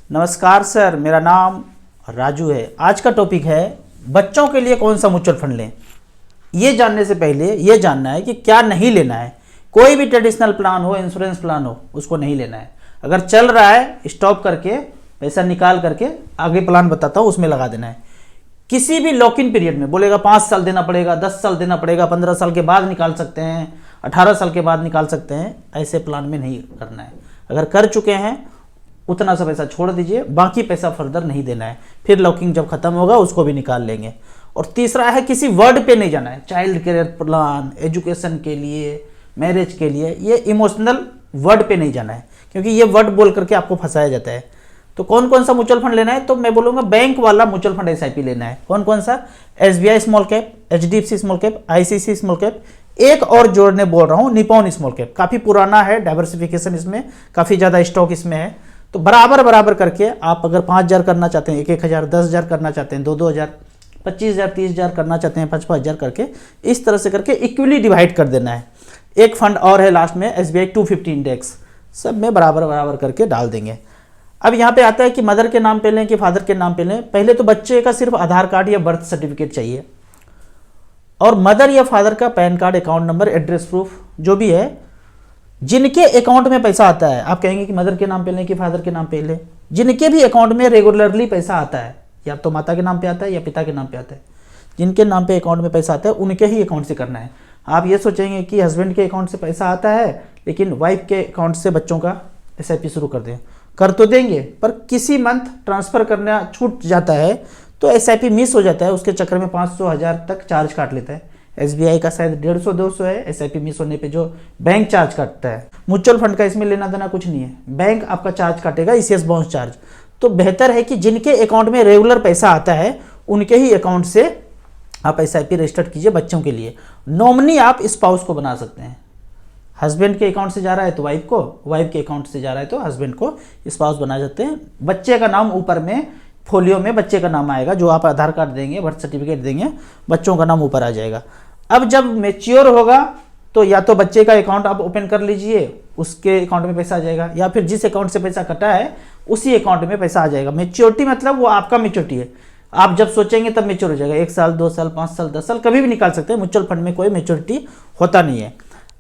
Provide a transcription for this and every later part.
नमस्कार सर, मेरा नाम राजू है। आज का टॉपिक है बच्चों के लिए कौन सा म्यूचुअल फंड लें। ये जानने से पहले ये जानना है कि क्या नहीं लेना है। कोई भी ट्रेडिशनल प्लान हो, इंश्योरेंस प्लान हो, उसको नहीं लेना है। अगर चल रहा है स्टॉप करके पैसा निकाल करके आगे प्लान बताता हूँ उसमें लगा देना है। किसी भी लॉक इन पीरियड में बोलेगा 5 साल देना पड़ेगा, 10 साल देना पड़ेगा, 15 साल के बाद निकाल सकते हैं, 18 साल के बाद निकाल सकते हैं, ऐसे प्लान में नहीं करना है। अगर कर चुके हैं उतना सा पैसा छोड़ दीजिए, बाकी पैसा फर्दर नहीं देना है। फिर लॉकिंग जब खत्म होगा उसको भी निकाल लेंगे। और तीसरा है किसी वर्ड पे नहीं जाना है। चाइल्ड केयर प्लान, एजुकेशन के लिए, मैरिज के लिए, ये इमोशनल वर्ड पे नहीं जाना है, क्योंकि ये वर्ड बोल करके आपको फंसाया जाता है। तो कौन कौन सा म्यूचुअल फंड लेना है, तो मैं बोलूँगा बैंक वाला म्यूचुअल फंड SIP लेना है। कौन कौन सा? SBI small cap, HDFC small cap, ICICI small cap, एक और जोड़ने बोल रहा हूँ निपॉन स्मॉल कैप। काफ़ी पुराना है, डाइवर्सिफिकेशन इसमें काफ़ी ज़्यादा स्टॉक इसमें है। तो बराबर बराबर करके आप अगर 5,000 करना चाहते हैं 1,000, 10,000 करना चाहते हैं 2,000, 25,000, 30,000 करना चाहते हैं 5,000 करके, इस तरह से करके इक्वली डिवाइड कर देना है। एक फंड और है लास्ट में SBI 250 इंडेक्स, सब में बराबर बराबर करके डाल देंगे। अब यहाँ पे आता है कि मदर के नाम पे लें कि फादर के नाम पे लें। पहले तो बच्चे का सिर्फ आधार कार्ड या बर्थ सर्टिफिकेट चाहिए, और मदर या फादर का pan card, account number, address proof जो भी है। जिनके अकाउंट में पैसा आता है, आप कहेंगे कि मदर के नाम पे लें कि फादर के नाम पे लें, जिनके भी अकाउंट में रेगुलरली पैसा आता है, या तो माता के नाम पे आता है या पिता के नाम पे आता है, जिनके नाम पे अकाउंट में पैसा आता है उनके ही अकाउंट से करना है। आप ये सोचेंगे कि हस्बैंड के अकाउंट से पैसा आता है लेकिन वाइफ के अकाउंट से बच्चों का SIP शुरू कर दें, कर तो देंगे पर किसी मंथ ट्रांसफ़र करना छूट जाता है तो SIP मिस हो जाता है। उसके चक्कर में 500-1000 तक चार्ज काट लेता है। SBI का शायद 150-200 है SIP मिस होने पे जो बैंक चार्ज काटता है। म्यूचुअल फंड का इसमें लेना देना कुछ नहीं है, बैंक आपका चार्ज काटेगा, ECS बाउंस चार्ज। तो बेहतर है कि जिनके अकाउंट में रेगुलर पैसा आता है उनके ही अकाउंट से आप SIP रजिस्टर्ड कीजिए बच्चों के लिए। नॉमिनी आप स्पाउस को बना सकते हैं। हस्बैंड के अकाउंट से जा रहा है तो वाइफ को, वाइफ के अकाउंट से जा रहा है तो हस्बैंड को स्पाउस बना सकते हैं। बच्चे का नाम ऊपर में फोलियो में बच्चे का नाम आएगा, जो आप आधार कार्ड देंगे, बर्थ सर्टिफिकेट देंगे, बच्चों का नाम ऊपर आ जाएगा। अब जब मैच्योर होगा तो या तो बच्चे का अकाउंट आप ओपन कर लीजिए, उसके अकाउंट में पैसा आ जाएगा, या फिर जिस अकाउंट से पैसा कटा है उसी अकाउंट में पैसा आ जाएगा। मैच्योरिटी मतलब वो आपका मैच्योरिटी है, आप जब सोचेंगे तब मैच्योर हो जाएगा। 1 साल, 2 साल, 5 साल, 10 साल कभी भी निकाल सकते हैं। म्यूचुअल फंड में कोई मैच्योरिटी होता नहीं है।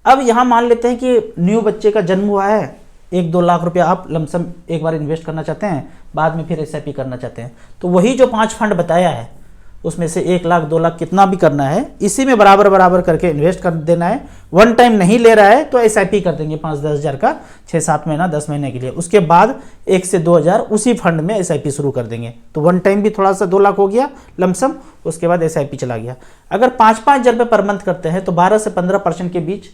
अब यहाँ मान लेते हैं कि न्यू बच्चे का जन्म हुआ है, 1-2 लाख रुपया आप लमसम एक बार इन्वेस्ट करना चाहते हैं, बाद में फिर SIP करना चाहते हैं, तो वही जो 5 फंड बताया है उसमें से 1 लाख 2 लाख कितना भी करना है, इसी में बराबर बराबर करके इन्वेस्ट कर देना है। वन टाइम नहीं ले रहा है तो SIP कर देंगे 5-10 हज़ार का 6-7 महीना 10 महीने के लिए। उसके बाद 1 से 2 हज़ार उसी फंड में SIP शुरू कर देंगे। तो वन टाइम भी थोड़ा सा 2 लाख हो गया लमसम, उसके बाद SIP चला गया। अगर 5-5 हज़ार रुपये पर मंथ करते हैं तो 12 से 15% के बीच,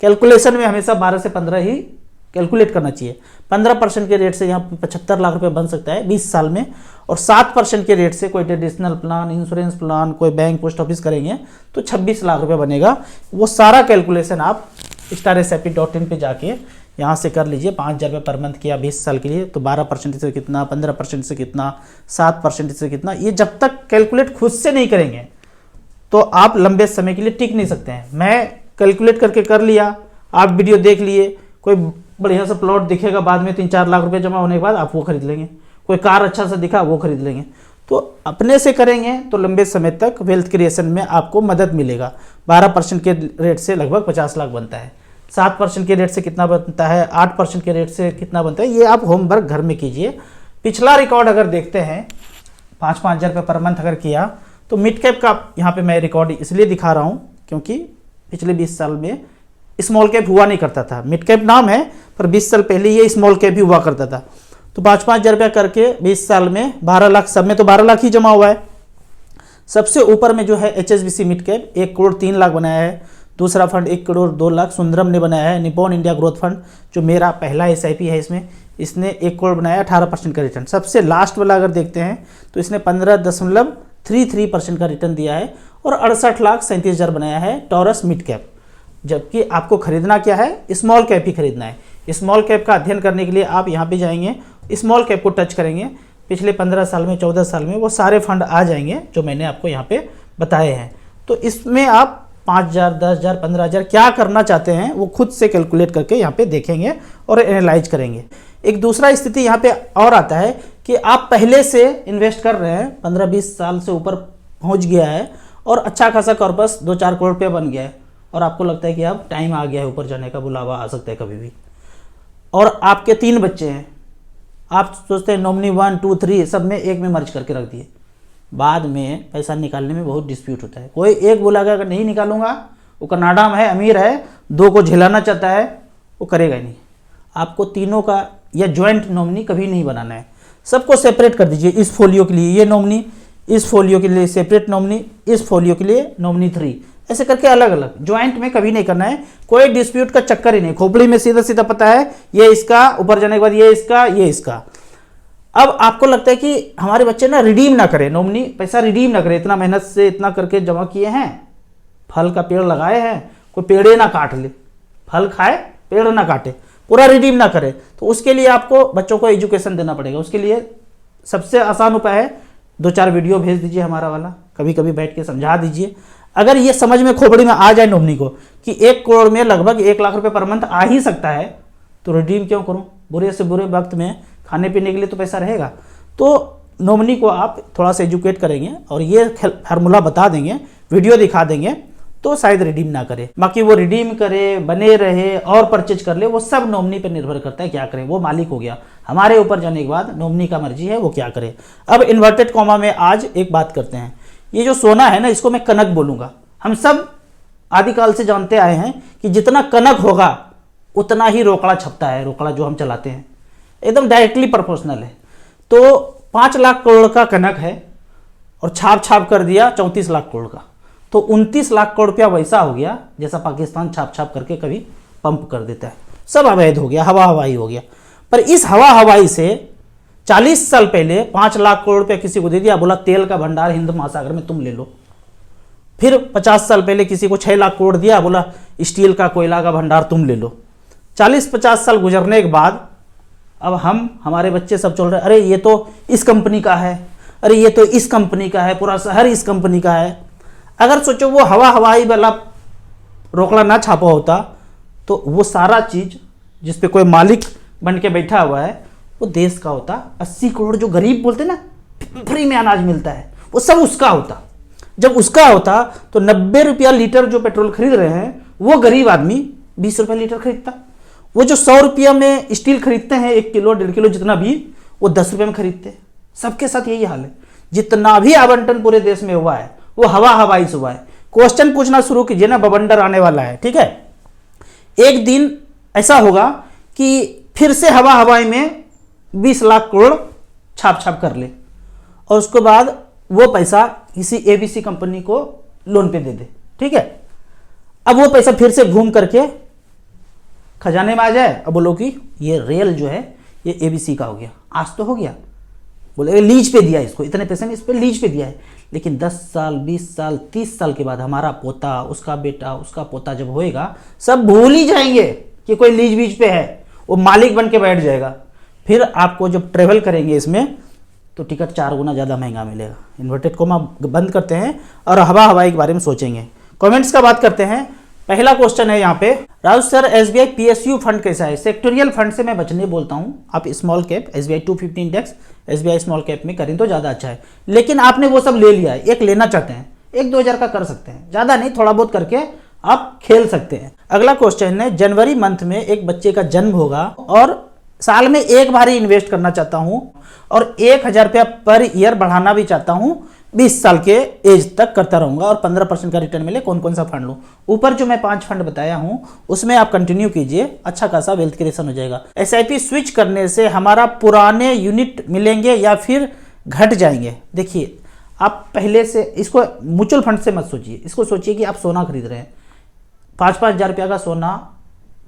कैलकुलेशन में हमेशा 12 से 15 ही कैलकुलेट करना चाहिए। 15% के रेट से यहाँ 75 लाख रुपए बन सकता है 20 साल में, और 7% के रेट से कोई ट्रेडिशनल प्लान, इंश्योरेंस प्लान, कोई बैंक, पोस्ट ऑफिस करेंगे तो 26 लाख रुपए बनेगा। वो सारा कैलकुलेशन आप StarSIP.in पे जाके यहाँ से कर लीजिए। 5,000 रुपये पर मंथ किया 20 साल के लिए तो 12% से कितना, 15% से कितना, 7% से कितना, ये जब तक कैलकुलेट खुद से नहीं करेंगे तो आप लंबे समय के लिए टिक नहीं सकते हैं। मैं कैलकुलेट करके कर लिया, आप वीडियो देख लिए, कोई बढ़िया सा प्लॉट दिखेगा बाद में 3-4 लाख रुपए जमा होने के बाद आप वो खरीद लेंगे, कोई कार अच्छा सा दिखा वो खरीद लेंगे। तो अपने से करेंगे तो लंबे समय तक वेल्थ क्रिएशन में आपको मदद मिलेगा। 12% के रेट से लगभग 50 लाख बनता है, 7% के रेट से कितना बनता है, 8% के रेट से कितना बनता है, ये आप होमवर्क घर में कीजिए। पिछला रिकॉर्ड अगर देखते हैं 5-5 हज़ार रुपये पर मंथ अगर किया तो मिड कैप का यहाँ पे मैं रिकॉर्ड इसलिए दिखा रहा हूँ क्योंकि पिछले 20 साल में स्मॉल कैप हुआ नहीं करता था। मिड कैप नाम है पर 20 साल पहले ये स्मॉल कैप ही हुआ करता था। तो 5-5 हज़ार रुपया करके 20 साल में 12 लाख, सब में तो 12 लाख ही जमा हुआ है। सबसे ऊपर में जो है HSBC mid cap 1 crore 3 lakh बनाया है। दूसरा फंड 1 करोड़ 2 लाख सुंदरम ने बनाया है। निपॉन इंडिया ग्रोथ फंड जो मेरा पहला SIP है इसमें, इसने 1 करोड़ बनाया, 18% का रिटर्न। सबसे लास्ट वाला अगर देखते हैं तो इसने 15.33% का रिटर्न दिया है और 68,37,000 बनाया है टॉरस मिड कैप। जबकि आपको खरीदना क्या है, स्मॉल कैप ही खरीदना है। स्मॉल कैप का अध्ययन करने के लिए आप यहाँ पे जाएंगे, स्मॉल कैप को टच करेंगे, पिछले 15 साल में 14 साल में वो सारे फंड आ जाएंगे जो मैंने आपको यहाँ पे बताए हैं। तो इसमें आप 5,000, 10,000, 15,000 क्या करना चाहते हैं वो खुद से कैलकुलेट करके यहाँ पे देखेंगे और एनालाइज करेंगे। एक दूसरा स्थिति यहाँ पे और आता है कि आप पहले से इन्वेस्ट कर रहे हैं, 15-20 साल से ऊपर पहुंच गया है और अच्छा खासा कॉर्पस 2-4 करोड़ रुपया बन गया है और आपको लगता है कि अब टाइम आ गया है, ऊपर जाने का बुलावा आ सकता है कभी भी, और आपके 3 बच्चे हैं, आप सोचते हैं नॉमिनी 1, 2, 3 सब में एक में मर्ज करके रख दिए। बाद में पैसा निकालने में बहुत डिस्प्यूट होता है। कोई एक बोला अगर नहीं निकालूंगा, वो कनाडा में है, अमीर है, 2 को झेलाना चाहता है, वो करेगा ही नहीं। आपको तीनों का या ज्वाइंट नॉमिनी कभी नहीं बनाना है, सबको सेपरेट कर दीजिए। इस फोलियो के लिए ये नॉमिनी, इस फोलियो के लिए सेपरेट नॉमिनी, इस फोलियो के लिए नॉमिनी 3, ऐसे करके अलग अलग। ज्वाइंट में कभी नहीं करना है, कोई डिस्प्यूट का चक्कर ही नहीं। खोपड़ी में सीधा सीधा पता है ये इसका, ऊपर जाने के बाद ये इसका, ये इसका। अब आपको लगता है कि हमारे बच्चे ना रिडीम ना करें, नॉमिनी पैसा रिडीम ना करें, इतना मेहनत से इतना करके जमा किए हैं, फल का पेड़ लगाए हैं, कोई पेड़े ना काट ले, फल खाए पेड़ ना काटे, पूरा रिडीम ना करे, तो उसके लिए आपको बच्चों को एजुकेशन देना पड़ेगा। उसके लिए सबसे आसान उपाय है 2-4 वीडियो भेज दीजिए हमारा वाला, कभी कभी बैठ के समझा दीजिए। अगर ये समझ में खोपड़ी में आ जाए नॉमिनी को कि 1 करोड़ में लगभग 1 लाख रुपए पर मंथ आ ही सकता है, तो रिडीम क्यों करूं? बुरे से बुरे वक्त में खाने पीने के लिए तो पैसा रहेगा। तो नॉमिनी को आप थोड़ा सा एजुकेट करेंगे और ये फार्मूला बता देंगे, वीडियो दिखा देंगे, तो शायद रिडीम ना करे। बाकी वो रिडीम करे, बने रहे और परचेज कर ले, वो सब नॉमिनी पर निर्भर करता है क्या करे। वो मालिक हो गया, हमारे ऊपर जाने के बाद नॉमिनी का मर्जी है वो क्या करे। अब इन्वर्टेड कॉमा में आज एक बात करते हैं, ये जो सोना है ना, इसको मैं कनक बोलूंगा। हम सब आदिकाल से जानते आए हैं कि जितना कनक होगा उतना ही रोकड़ा छपता है। रोकड़ा जो हम चलाते हैं एकदम डायरेक्टली प्रोपोर्शनल है। तो 5 लाख करोड़ का कनक है और छाप छाप कर दिया 34 लाख करोड़ का, तो 29 लाख करोड़ रुपया वैसा हो गया जैसा पाकिस्तान छाप छाप करके कभी पंप कर देता है। सब अवैध हो गया, हवा हवाई हो गया। पर इस हवा हवाई से 40 साल पहले 5 लाख करोड़ रुपया किसी को दे दिया, बोला तेल का भंडार हिंद महासागर में तुम ले लो। फिर 50 साल पहले किसी को 6 लाख करोड़ दिया, बोला स्टील का कोयला का भंडार तुम ले लो। 40-50 साल गुजरने के बाद अब हमारे बच्चे सब चल रहे, अरे ये तो इस कंपनी का है, अरे ये तो इस कंपनी का है, पूरा शहर इस कंपनी का है। अगर सोचो वो हवा हवाई वाला रोकड़ा ना छापा होता तो वो सारा चीज जिस पे कोई मालिक बन के बैठा हुआ है वो देश का होता। 80 करोड़ जो गरीब बोलते ना फ्री में अनाज मिलता है, वो सब उसका होता। जब उसका होता तो 90 रुपया लीटर जो पेट्रोल खरीद रहे हैं वो गरीब आदमी 20 रुपया लीटर खरीदता। वो जो 100 रुपया में स्टील खरीदते हैं 1 किलो 1.5 किलो जितना भी, वो 10 रुपये में खरीदते हैं। सबके साथ यही हाल है। जितना भी आवंटन पूरे देश में हुआ है वो हवा हवाई से हुआ है। क्वेश्चन पूछना शुरू कीजिए ना, बवंडर आने वाला है, ठीक है। एक दिन ऐसा होगा कि फिर से हवा हवाई में 20 लाख करोड़ छाप छाप कर ले और उसके बाद वो पैसा किसी एबीसी कंपनी को लोन पे दे दे, ठीक है। अब वो पैसा फिर से घूम करके खजाने में आ जाए, अब बोलो कि ये रेल जो है ये एबीसी का हो गया। आज तो हो गया, बोले लीज पे दिया इसको, इतने पैसे में इस पे लीज पे दिया है। लेकिन 10 साल 20 साल 30 साल के बाद हमारा पोता, उसका बेटा, उसका पोता जब होएगा, सब भूल ही जाएंगे कि कोई लीज बीज पे है, वो मालिक बन के बैठ जाएगा। फिर आपको जब ट्रेवल करेंगे इसमें तो टिकट 4 गुना ज़्यादा महंगा मिलेगा। इन्वर्टेड कोमा बंद करते हैं और हवा हवाई के बारे में सोचेंगे। कमेंट्स का बात करते हैं। पहला क्वेश्चन है यहाँ पे, Raju sir SBI PSU fund कैसा है? सेक्टोरियल फंड से मैं बचने बोलता हूँ। आप small cap SBI 250 index SBI small cap में करें तो ज़्यादा अच्छा है। लेकिन आपने वो सब ले लिया है, एक लेना चाहते हैं, 1-2 हज़ार का कर सकते हैं, ज़्यादा नहीं, थोड़ा बहुत करके आप खेल सकते हैं। अगला क्वेश्चन है, जनवरी मंथ में एक बच्चे का जन्म होगा और साल में एक बार ही इन्वेस्ट करना चाहता हूं और 1,000 रुपया पर ईयर बढ़ाना भी चाहता हूं, 20 साल के एज तक करता रहूंगा और 15% का रिटर्न मिले, कौन कौन सा फंड लूं? ऊपर जो मैं 5 फंड बताया हूं उसमें आप कंटिन्यू कीजिए, अच्छा खासा वेल्थ क्रिएशन हो जाएगा। एसआईपी स्विच करने से हमारा पुराने यूनिट मिलेंगे या फिर घट जाएंगे? देखिए, आप पहले से इसको म्यूचुअल फंड से मत सोचिए, इसको सोचिए कि आप सोना खरीद रहे हैं। 5-5 हज़ार रुपया का सोना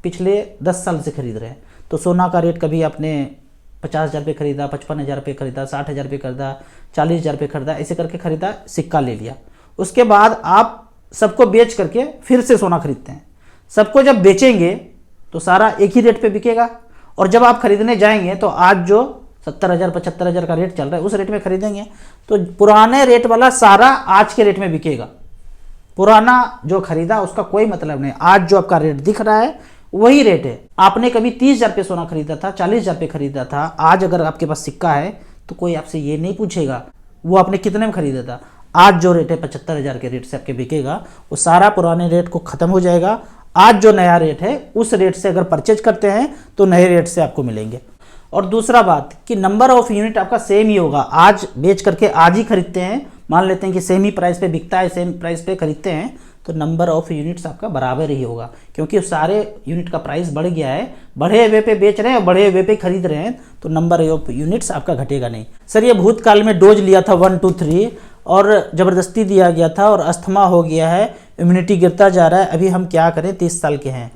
पिछले 10 साल से खरीद रहे हैं, तो सोना का रेट कभी आपने 50,000 रुपये खरीदा, 55,000 रुपये खरीदा, 60,000 रुपये खरीदा, 40,000 रुपये खरीदा, ऐसे करके खरीदा, सिक्का ले लिया। उसके बाद आप सबको बेच करके फिर से सोना खरीदते हैं। सबको जब बेचेंगे तो सारा एक ही रेट पे बिकेगा और जब आप खरीदने जाएंगे तो आज जो 70,000 75,000 का रेट चल रहा है उस रेट में खरीदेंगे, तो पुराने रेट वाला सारा आज के रेट में बिकेगा। पुराना जो खरीदा उसका कोई मतलब नहीं, आज जो आपका रेट दिख रहा है वही रेट है। आपने कभी 30,000 पे सोना खरीदा था, 40,000 पे खरीदा था, आज अगर आपके पास सिक्का है तो कोई आपसे ये नहीं पूछेगा वो आपने कितने में खरीदा था। आज जो रेट है 75,000 के रेट से आपके बिकेगा, वो सारा पुराने रेट को ख़त्म हो जाएगा। आज जो नया रेट है उस रेट से अगर परचेज करते हैं तो नए रेट से आपको मिलेंगे। और दूसरा बात कि नंबर ऑफ यूनिट आपका सेम ही होगा। आज बेच करके आज ही खरीदते हैं, मान लेते हैं कि सेम ही प्राइस पे बिकता है, सेम प्राइस पे खरीदते हैं, तो नंबर ऑफ यूनिट्स आपका बराबर ही होगा, क्योंकि सारे यूनिट का प्राइस बढ़ गया है, बढ़े हुए पे बेच रहे हैं, बढ़े हुए पे खरीद रहे हैं, तो नंबर ऑफ यूनिट्स आपका घटेगा नहीं। सर ये भूतकाल में डोज लिया था 1 2 3 और ज़बरदस्ती दिया गया था और अस्थमा हो गया है, इम्यूनिटी गिरता जा रहा है, अभी हम क्या करें, 30 साल के हैं।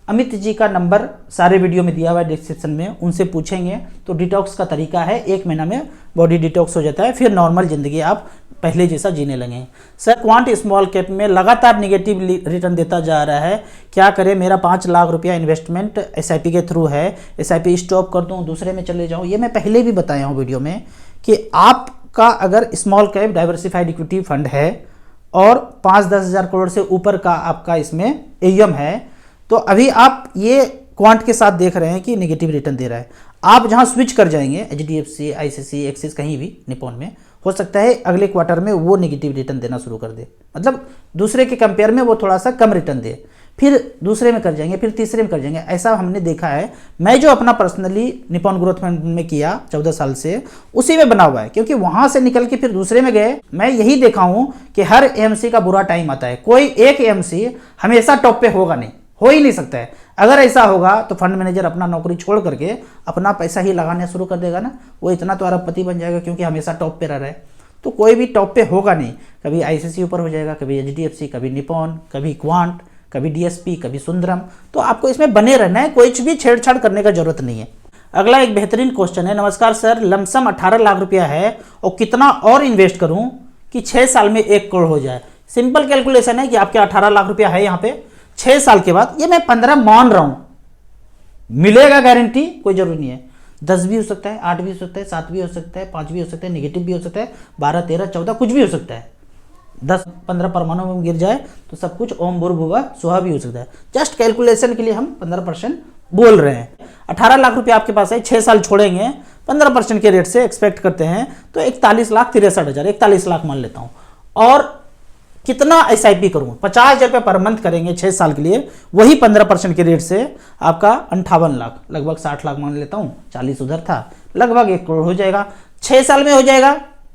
अमित जी का नंबर सारे वीडियो में दिया हुआ है डिस्क्रिप्शन में, उनसे पूछेंगे तो डिटॉक्स का तरीका है, 1 महीना में बॉडी डिटॉक्स हो जाता है, फिर नॉर्मल ज़िंदगी आप पहले जैसा जीने लगे। सर क्वांट स्मॉल कैप में लगातार निगेटिव रिटर्न देता जा रहा है, क्या करें, मेरा 5 लाख रुपया इन्वेस्टमेंट SIP के थ्रू है, SIP स्टॉप कर दूं, दूसरे में चले जाऊं। ये मैं पहले भी बताया हूं वीडियो में कि आपका अगर small cap diversified equity fund है और 5-10 हज़ार करोड़ से ऊपर का आपका इसमें AUM है, तो अभी आप ये क्वांट के साथ देख रहे हैं कि नेगेटिव रिटर्न दे रहा है। आप जहां स्विच कर जाएंगे HDFC, ICICI, एक्सिस, कहीं भी निपॉन में, हो सकता है अगले क्वार्टर में वो नेगेटिव रिटर्न देना शुरू कर दे, मतलब दूसरे के कंपेयर में वो थोड़ा सा कम रिटर्न दे, फिर दूसरे में कर जाएंगे, फिर तीसरे में कर जाएंगे। ऐसा हमने देखा है। मैं जो अपना पर्सनली निपॉन ग्रोथ फंड में किया 14 साल से, उसी में बना हुआ है, क्योंकि वहां से निकल के फिर दूसरे में गए। मैं यही देखा हूं कि हर AMC का बुरा टाइम आता है, कोई एक AMC हमेशा टॉप पे होगा नहीं, हो ही नहीं सकता है। अगर ऐसा होगा तो फंड मैनेजर अपना नौकरी छोड़ करके अपना पैसा ही लगाना शुरू कर देगा ना, वो इतना तो अरबपति बन जाएगा, क्योंकि हमेशा टॉप पे रह रहा है। तो कोई भी टॉप पे होगा नहीं, कभी ICICI ऊपर हो जाएगा, कभी HDFC, कभी निपॉन, कभी क्वांट, कभी DSP, कभी सुंदरम। तो आपको इसमें बने रहना है, कोई भी छेड़छाड़ करने का जरूरत नहीं है। अगला एक बेहतरीन क्वेश्चन है, नमस्कार सर, लमसम 18 लाख रुपया है और कितना और इन्वेस्ट करूं कि 6 साल में 1 करोड़ हो जाए। सिंपल कैलकुलेशन है कि आपके 18 लाख रुपया है यहाँ पे, 6 साल के बाद, ये मैं 15 मान रहा हूं, मिलेगा गारंटी, कोई जरूरी नहीं है। 10 भी हो सकता है, 8 भी हो सकता है, 7 भी हो सकता है, 5 भी हो सकता है, नेगेटिव भी हो सकता है, 12, 13, 14 कुछ भी हो सकता है। 10-15 परमाणु में गिर जाए तो सब कुछ ओम भूर्भुवः स्वः भी हो सकता है। जस्ट कैलकुलेशन के लिए हम 15% बोल रहे हैं। 18 लाख रुपये आपके पास है, 6 साल छोड़ेंगे, 15% के रेट से एक्सपेक्ट करते हैं तो 41,63,000, 41 लाख मान लेता हूँ। और कितना SIP करूँ, 50,000 रुपये पर मंथ करेंगे 6 साल के लिए, वही 15% के रेट से आपका 58 लाख, लगभग 60 लाख मान लेता हूँ, 40 उधर था, लगभग 1 करोड़ हो जाएगा। 6 साल में हो जाएगा,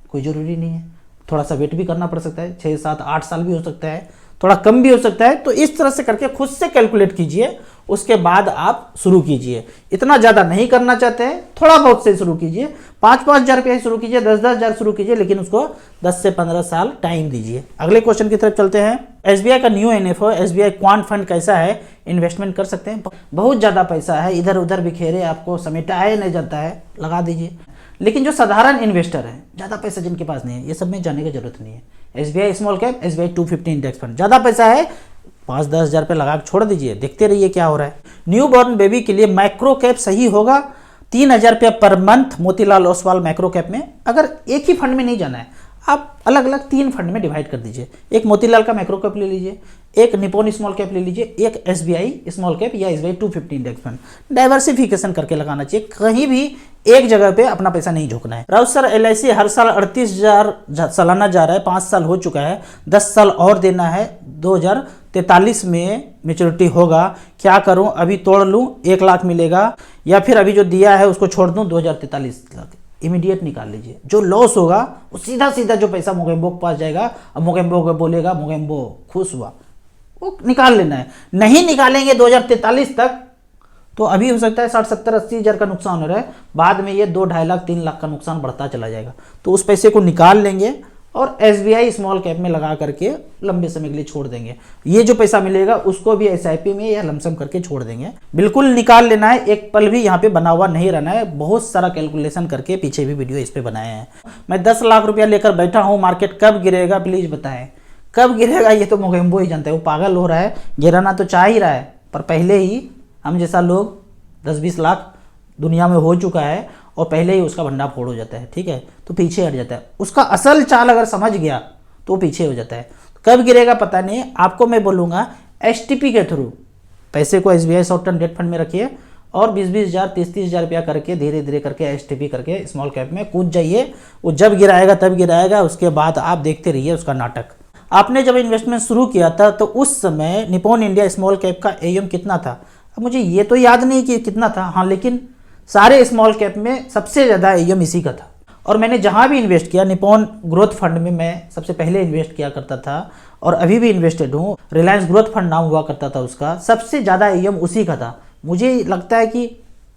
कोई ज़रूरी नहीं है, थोड़ा सा वेट भी करना पड़ सकता है, 6, 7, 8 साल भी हो सकता है, थोड़ा कम भी हो सकता है। तो इस तरह से करके खुद से कैलकुलेट कीजिए, उसके बाद आप शुरू कीजिए। इतना ज़्यादा नहीं करना चाहते हैं, थोड़ा बहुत से शुरू कीजिए, 5-5 हज़ार रुपये शुरू कीजिए, 10-10 हज़ार शुरू कीजिए, लेकिन उसको 10 से 15 साल टाइम दीजिए। अगले क्वेश्चन की तरफ चलते हैं। SBI का new NFO SBI quant fund कैसा है, इन्वेस्टमेंट कर सकते हैं? बहुत ज़्यादा पैसा है, इधर उधर बिखेरे, आपको समेटा है नहीं जाता है, लगा दीजिए। लेकिन जो साधारण इन्वेस्टर है, ज़्यादा पैसा जिनके पास नहीं है, ये सब में जाने की जरूरत नहीं है। SBI small cap, SBI 250 index fund, ज़्यादा पैसा है, 5-10 हज़ार रुपये लगा के छोड़ दीजिए, देखते रहिए क्या हो रहा है। न्यू बॉर्न बेबी के लिए माइक्रो कैप सही होगा, 3,000 रुपये per month Motilal Oswal micro cap में। अगर एक ही फंड में नहीं जाना है, आप अलग अलग 3 फंड में डिवाइड कर दीजिए। एक मोतीलाल का माइक्रो कैप ले लीजिए, एक निपॉन स्मॉल कैप ले लीजिए, एक SBI स्मॉल कैप या SBI 250 इंडेक्स फंड। डाइवर्सिफिकेशन करके लगाना चाहिए, कहीं भी एक जगह पे अपना पैसा नहीं झोंकना है। राउत सर, LIC हर साल 38,000 सालाना जा रहा है, 5 साल हो चुका है, 10 साल और देना है, 2043 में मेच्योरिटी होगा, क्या करूं, अभी तोड़ लूं 1 लाख मिलेगा, या फिर अभी जो दिया है उसको छोड़ दूं 2043 लाख? इमीडिएट निकाल लीजिए, जो लॉस होगा वो सीधा सीधा जो पैसा मोगेम्बो के पास जाएगा, अब मोगेम्बो को बोलेगा, मोगेम्बो खुश हुआ, वो निकाल लेना है। नहीं निकालेंगे 2043 तक तो अभी हो सकता है 60-70-80 हज़ार का नुकसान हो रहा है, बाद में ये 2-2.5 लाख 3 लाख का नुकसान बढ़ता चला जाएगा। तो उस पैसे को निकाल लेंगे और SBI स्मॉल कैप में लगा करके लंबे समय के लिए छोड़ देंगे। ये जो पैसा मिलेगा उसको भी SIP में या लमसम करके छोड़ देंगे। बिल्कुल निकाल लेना है, एक पल भी यहाँ पे बना हुआ नहीं रहना है। बहुत सारा कैलकुलेशन करके पीछे भी वीडियो इस पे बनाए हैं। मैं 10 लाख रुपया लेकर बैठा हूँ, मार्केट कब गिरेगा प्लीज बताएं, कब गिरेगा ये तो मोगेम्बो ही जानता है। वो पागल हो रहा है, गिराना तो चाह ही रहा है, पर पहले ही हम जैसा लोग 10-20 लाख दुनिया में हो चुका है और पहले ही उसका भंडा फोड़ हो जाता है, ठीक है, तो पीछे हट जाता है। उसका असल चाल अगर समझ गया तो पीछे हो जाता है। कब गिरेगा पता नहीं, आपको मैं बोलूँगा STP के थ्रू पैसे को SBI short term debt fund में रखिए, और 20-20 हज़ार 30-30 हज़ार रुपया करके धीरे धीरे करके एसटीपी करके स्मॉल कैप में कूद जाइए। वो जब गिराएगा तब गिराएगा, उसके बाद आप देखते रहिए उसका नाटक। आपने जब इन्वेस्टमेंट शुरू किया था तो उस समय निप्पॉन इंडिया स्मॉल कैप का एयूएम कितना था? अब मुझे ये तो याद नहीं कि कितना था, हाँ, लेकिन सारे स्मॉल कैप में सबसे ज़्यादा एयूएम इसी का था। और मैंने जहाँ भी इन्वेस्ट किया, निप्पॉन ग्रोथ फंड में मैं सबसे पहले इन्वेस्ट किया करता था और अभी भी इन्वेस्टेड हूँ। रिलायंस ग्रोथ फंड नाम हुआ करता था उसका, सबसे ज़्यादा एयूएम उसी का था। मुझे लगता है कि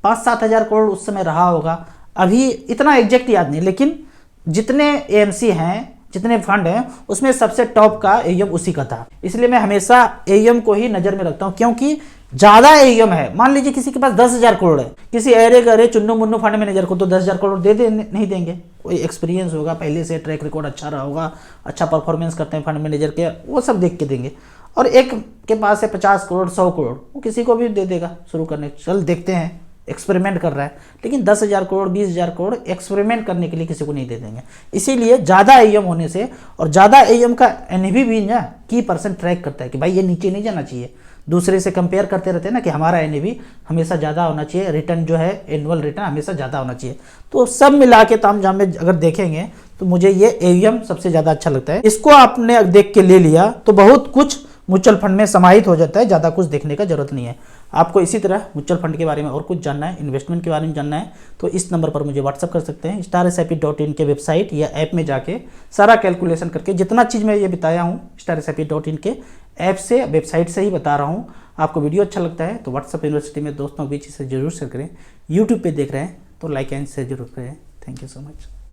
5-7 हज़ार करोड़ उस समय रहा होगा, अभी इतना एग्जैक्ट याद नहीं, लेकिन जितने एएमसी हैं, जितने फंड हैं, उसमें सबसे टॉप का एयूएम उसी का था। इसलिए मैं हमेशा एयूएम को ही नज़र में रखता हूँ, क्योंकि ज़्यादा एयूएम है। मान लीजिए किसी के पास 10 हज़ार करोड़ है, किसी अरे गरे चुन्नू मुन्नू फंड मैनेजर को तो 10 हज़ार करोड़ नहीं देंगे। कोई एक्सपीरियंस होगा, पहले से ट्रैक रिकॉर्ड अच्छा रहा होगा, अच्छा परफॉर्मेंस करते हैं फंड मैनेजर के, वो सब देख के देंगे। और एक के पास है 50 करोड़ 100 करोड़, वो किसी को भी दे देगा शुरू करने, चल देखते हैं, एक्सपेरिमेंट कर रहा है। लेकिन 10 हज़ार करोड़ 20 हज़ार करोड़ एक्सपेरिमेंट करने के लिए किसी को नहीं दे देंगे। इसीलिए ज़्यादा एयूएम होने से, और ज़्यादा एयूएम का एनएवी भी ना की परसेंट ट्रैक करता है कि भाई ये नीचे नहीं जाना चाहिए। दूसरे से कंपेयर करते रहते हैं ना कि हमारा एनएवी हमेशा ज़्यादा होना चाहिए, रिटर्न जो है एनुअल रिटर्न हमेशा ज़्यादा होना चाहिए। तो सब मिला के तामझाम में अगर देखेंगे तो मुझे ये एयूएम सबसे ज़्यादा अच्छा लगता है। इसको आपने देख के ले लिया तो बहुत कुछ म्यूचुअल फंड में समाहित हो जाता है, ज़्यादा कुछ देखने का जरूरत नहीं है। आपको इसी तरह म्यूचुअल फंड के बारे में और कुछ जानना है, इन्वेस्टमेंट के बारे में जानना है, तो इस नंबर पर मुझे व्हाट्सअप कर सकते हैं। StarSIP.in के वेबसाइट या ऐप में जाके सारा कैलकुलेशन करके, जितना चीज़ मैं ये बताया हूँ StarSIP.in के ऐप से, वेबसाइट से ही बता रहा हूँ। आपको वीडियो अच्छा लगता है तो व्हाट्सअप यूनिवर्सिटी में दोस्तों के बीच इसे जरूर शेयर करें। यूट्यूब पर देख रहे हैं तो लाइक एंड शेयर जरूर करें। Thank you so much.